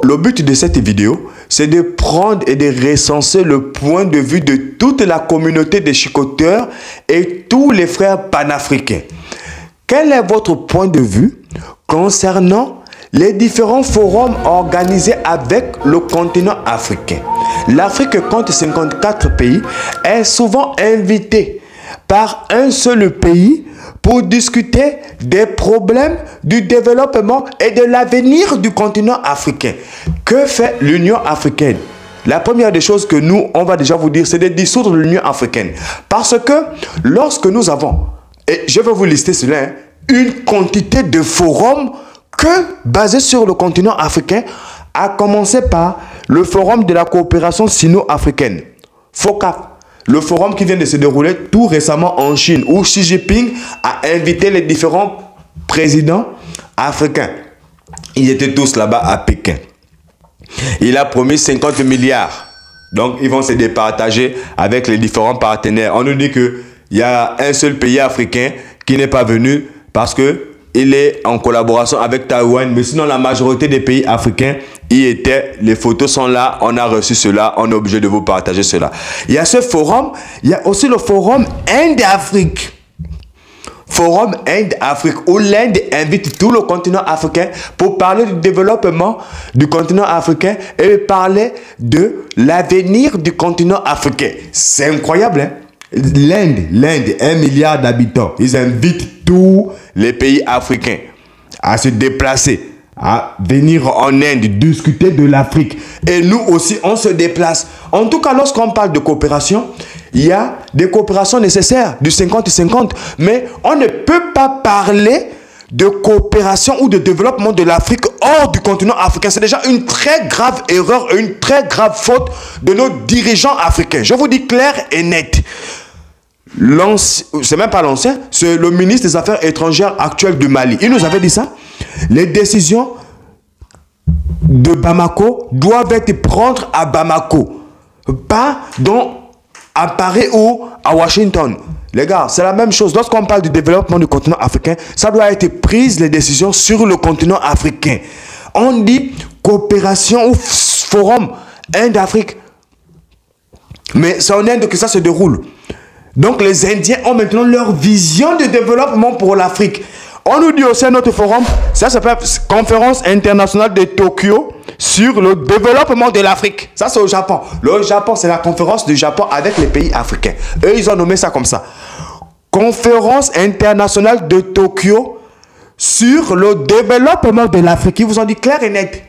le but de cette vidéo, c'est de prendre et de recenser le point de vue de toute la communauté des chicoteurs et tous les frères panafricains. Quel est votre point de vue concernant les différents forums organisés avec le continent africain? L'Afrique compte 54 pays, est souvent invitée par un seul pays pour discuter des problèmes du développement et de l'avenir du continent africain. Que fait l'Union africaine? La première des choses que nous, on va déjà vous dire, c'est de dissoudre l'Union africaine. Parce que lorsque nous avons, et je vais vous lister cela, hein, une quantité de forums basés sur le continent africain, à commencer par le forum de la coopération sino-africaine, FOCAF. Le forum qui vient de se dérouler tout récemment en Chine, où Xi Jinping a invité les différents présidents africains. Ils étaient tous là-bas à Pékin. Il a promis 50 milliards. Donc, ils vont se départager avec les différents partenaires. On nous dit qu'il y a un seul pays africain qui n'est pas venu parce qu'il est en collaboration avec Taïwan. Mais sinon, la majorité des pays africains y étaient. Les photos sont là. On a reçu cela. On est obligé de vous partager cela. Il y a ce forum. Il y a aussi le forum Inde-Afrique. Forum Inde-Afrique, où l'Inde invite tout le continent africain pour parler du développement du continent africain et parler de l'avenir du continent africain. C'est incroyable, hein? L'Inde, 1 milliard d'habitants, ils invitent tous les pays africains à se déplacer, à venir en Inde, discuter de l'Afrique. Et nous aussi, on se déplace. En tout cas, lorsqu'on parle de coopération, il y a des coopérations nécessaires, du 50-50. Mais on ne peut pas parler de coopération ou de développement de l'Afrique hors du continent africain. C'est déjà une très grave erreur et une très grave faute de nos dirigeants africains. Je vous dis clair et net. C'est même pas l'ancien, c'est le ministre des Affaires étrangères actuel du Mali. Il nous avait dit ça. Les décisions de Bamako doivent être prises à Bamako, pas à Paris ou à Washington. Les gars, c'est la même chose. Lorsqu'on parle du développement du continent africain, ça doit être prise les décisions sur le continent africain. On dit coopération ou forum Inde-Afrique. Mais c'est en Inde que ça se déroule. Donc les Indiens ont maintenant leur vision de développement pour l'Afrique. On nous dit aussi à notre forum, ça s'appelle Conférence internationale de Tokyo sur le développement de l'Afrique. Ça c'est au Japon. Le Japon, c'est la conférence du Japon avec les pays africains. Eux, ils ont nommé ça comme ça. Conférence internationale de Tokyo sur le développement de l'Afrique. Ils vous ont dit clair et net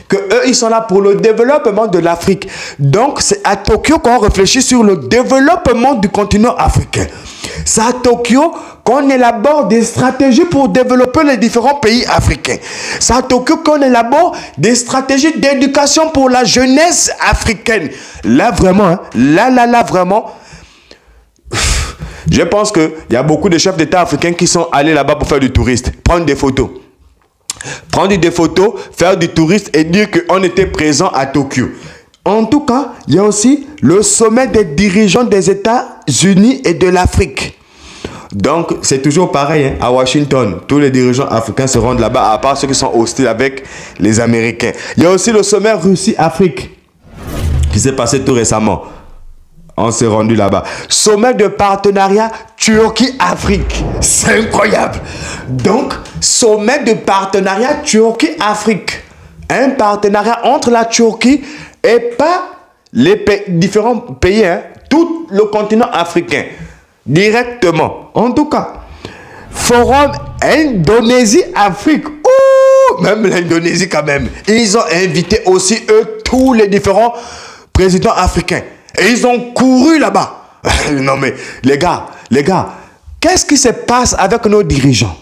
que eux, ils sont là pour le développement de l'Afrique. Donc, c'est à Tokyo qu'on réfléchit sur le développement du continent africain. C'est à Tokyo qu'on élabore des stratégies pour développer les différents pays africains. C'est à Tokyo qu'on élabore des stratégies d'éducation pour la jeunesse africaine. Là, vraiment, hein, là, vraiment, je pense qu'il y a beaucoup de chefs d'État africains qui sont allés là-bas pour faire du touriste, prendre des photos. Prendre des photos, faire du tourisme et dire qu'on était présent à Tokyo. En tout cas, il y a aussi le sommet des dirigeants des États-Unis et de l'Afrique. Donc, c'est toujours pareil, hein, à Washington. Tous les dirigeants africains se rendent là-bas, à part ceux qui sont hostiles avec les Américains. Il y a aussi le sommet Russie-Afrique qui s'est passé tout récemment. On s'est rendu là-bas. Sommet de partenariat Turquie-Afrique. C'est incroyable. Donc, sommet de partenariat Turquie-Afrique. Un partenariat entre la Turquie et pas les différents pays, hein, tout le continent africain. Directement. En tout cas, forum Indonésie-Afrique. Même l'Indonésie quand même. Ils ont invité aussi, eux, tous les différents présidents africains. Et ils ont couru là-bas. Non mais, les gars, qu'est-ce qui se passe avec nos dirigeants?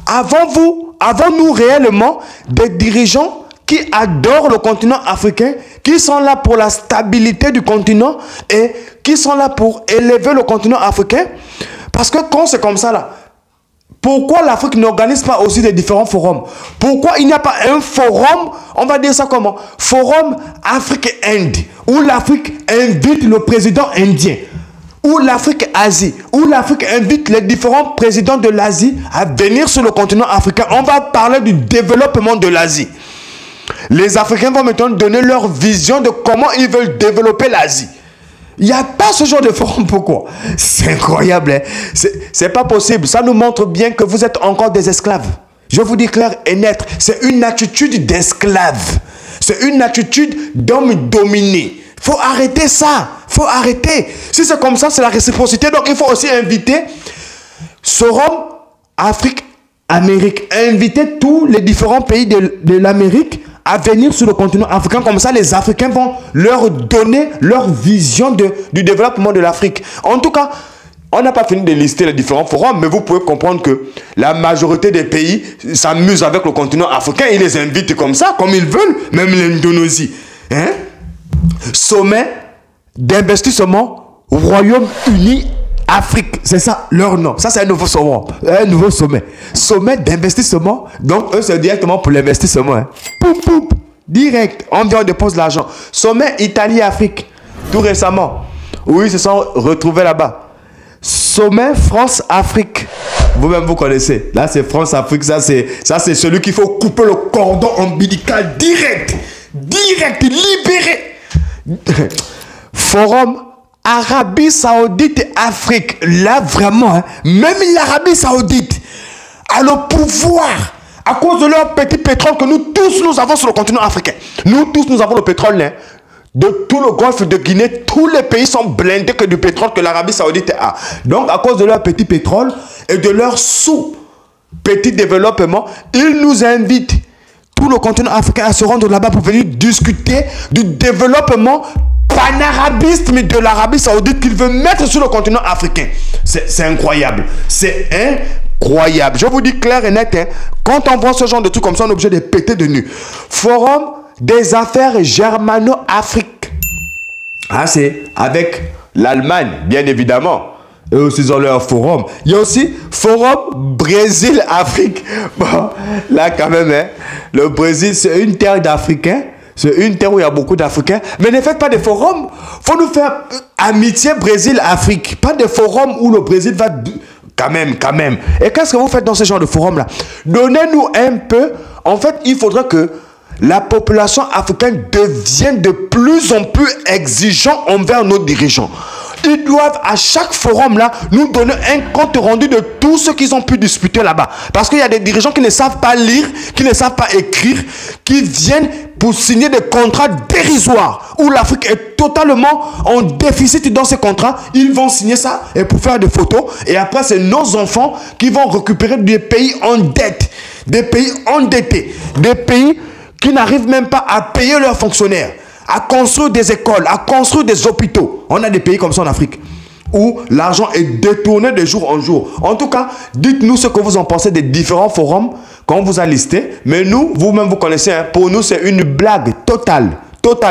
Avons-nous réellement des dirigeants qui adorent le continent africain, qui sont là pour la stabilité du continent et qui sont là pour élever le continent africain? Parce que quand c'est comme ça là, pourquoi l'Afrique n'organise pas aussi des différents forums? Pourquoi il n'y a pas un forum, on va dire ça comment? Forum Afrique-Inde, où l'Afrique invite le président indien, où l'Afrique-Asie, où l'Afrique invite les différents présidents de l'Asie à venir sur le continent africain. On va parler du développement de l'Asie. Les Africains vont maintenant donner leur vision de comment ils veulent développer l'Asie. Il n'y a pas ce genre de forum, pourquoi? C'est incroyable, hein? C'est pas possible. Ça nous montre bien que vous êtes encore des esclaves. Je vous dis clair et net, c'est une attitude d'esclave. C'est une attitude d'homme dominé. Il faut arrêter ça. Il faut arrêter. Si c'est comme ça, c'est la réciprocité. Donc, il faut aussi inviter Forum Afrique-Amérique. Inviter tous les différents pays de l'Amérique à venir sur le continent africain. Comme ça, les Africains vont leur donner leur vision du développement de l'Afrique. En tout cas, on n'a pas fini de lister les différents forums, mais vous pouvez comprendre que la majorité des pays s'amusent avec le continent africain. Ils les invitent comme ça, comme ils veulent, même l'Indonésie. Hein? Sommet d'investissement Royaume-Uni Afrique. C'est ça leur nom. Ça, c'est un nouveau sommet. Un nouveau sommet. Sommet d'investissement. Donc, eux, c'est directement pour l'investissement. Hein? Poup, poup. Direct. On vient, on dépose l'argent. Sommet Italie-Afrique. Tout récemment. Oui, ils se sont retrouvés là-bas. Sommet France-Afrique. Vous-même, vous connaissez. Là, c'est France-Afrique. Ça, c'est celui qu'il faut couper le cordon ombilical direct. Direct. Libéré. Forum Arabie Saoudite et Afrique. Là, vraiment, hein, même l'Arabie Saoudite a le pouvoir à cause de leur petit pétrole que nous tous, nous avons sur le continent africain. Nous tous, nous avons le pétrole, hein. De tout le golfe de Guinée, tous les pays sont blindés que du pétrole que l'Arabie Saoudite a. Donc, à cause de leur petit pétrole et de leur sous-petit développement, ils nous invitent, tout le continent africain, à se rendre là-bas pour venir discuter du développement panarabiste de l'Arabie Saoudite qu'il veut mettre sur le continent africain. C'est incroyable. C'est incroyable. Je vous dis clair et net, hein, quand on voit ce genre de trucs comme ça, on est obligé de péter de nu. Forum des affaires germano-afrique. Ah, c'est avec l'Allemagne, bien évidemment. Eux aussi, ils ont leur forum. Il y a aussi Forum Brésil-Afrique. Bon, là, quand même, hein, le Brésil, c'est une terre d'Africains. C'est une terre où il y a beaucoup d'Africains. Mais ne faites pas de forums. Il faut nous faire amitié Brésil-Afrique. Pas de forum où le Brésil va... Quand même. Et qu'est-ce que vous faites dans ce genre de forum-là? Donnez-nous un peu. En fait, il faudrait que la population africaine devienne de plus en plus exigeante envers nos dirigeants. Ils doivent à chaque forum là nous donner un compte rendu de tout ce qu'ils ont pu discuter là-bas. Parce qu'il y a des dirigeants qui ne savent pas lire, qui ne savent pas écrire, qui viennent pour signer des contrats dérisoires où l'Afrique est totalement en déficit dans ces contrats. Ils vont signer ça et pour faire des photos. Et après, c'est nos enfants qui vont récupérer des pays en dette, des pays endettés, des pays qui n'arrivent même pas à payer leurs fonctionnaires, à construire des écoles, à construire des hôpitaux. On a des pays comme ça en Afrique où l'argent est détourné de jour en jour. En tout cas, dites-nous ce que vous en pensez des différents forums qu'on vous a listés. Mais nous, vous-même, vous connaissez, hein, pour nous, c'est une blague totale.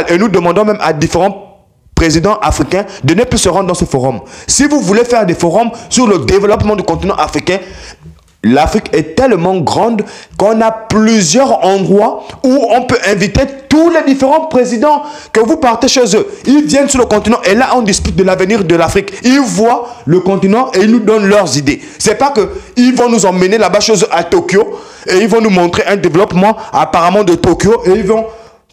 Et nous demandons même à différents présidents africains de ne plus se rendre dans ce forum. Si vous voulez faire des forums sur le développement du continent africain, l'Afrique est tellement grande qu'on a plusieurs endroits où on peut inviter tous les différents présidents que vous partez chez eux. Ils viennent sur le continent et là on discute de l'avenir de l'Afrique. Ils voient le continent et ils nous donnent leurs idées. C'est pas qu'ils vont nous emmener là-bas chez eux à Tokyo et ils vont nous montrer un développement apparemment de Tokyo et ils vont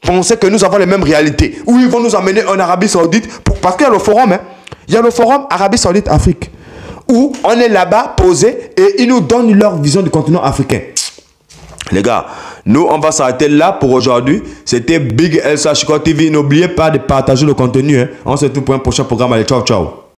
penser que nous avons les mêmes réalités. Ou ils vont nous emmener en Arabie Saoudite parce qu'il y a le forum. Hein. Il y a le forum Arabie Saoudite-Afrique, où on est là-bas posé et ils nous donnent leur vision du continent africain. Les gars, nous on va s'arrêter là pour aujourd'hui. C'était Big Elsa Chico TV. N'oubliez pas de partager le contenu. Hein. On se retrouve pour un prochain programme. Allez, ciao.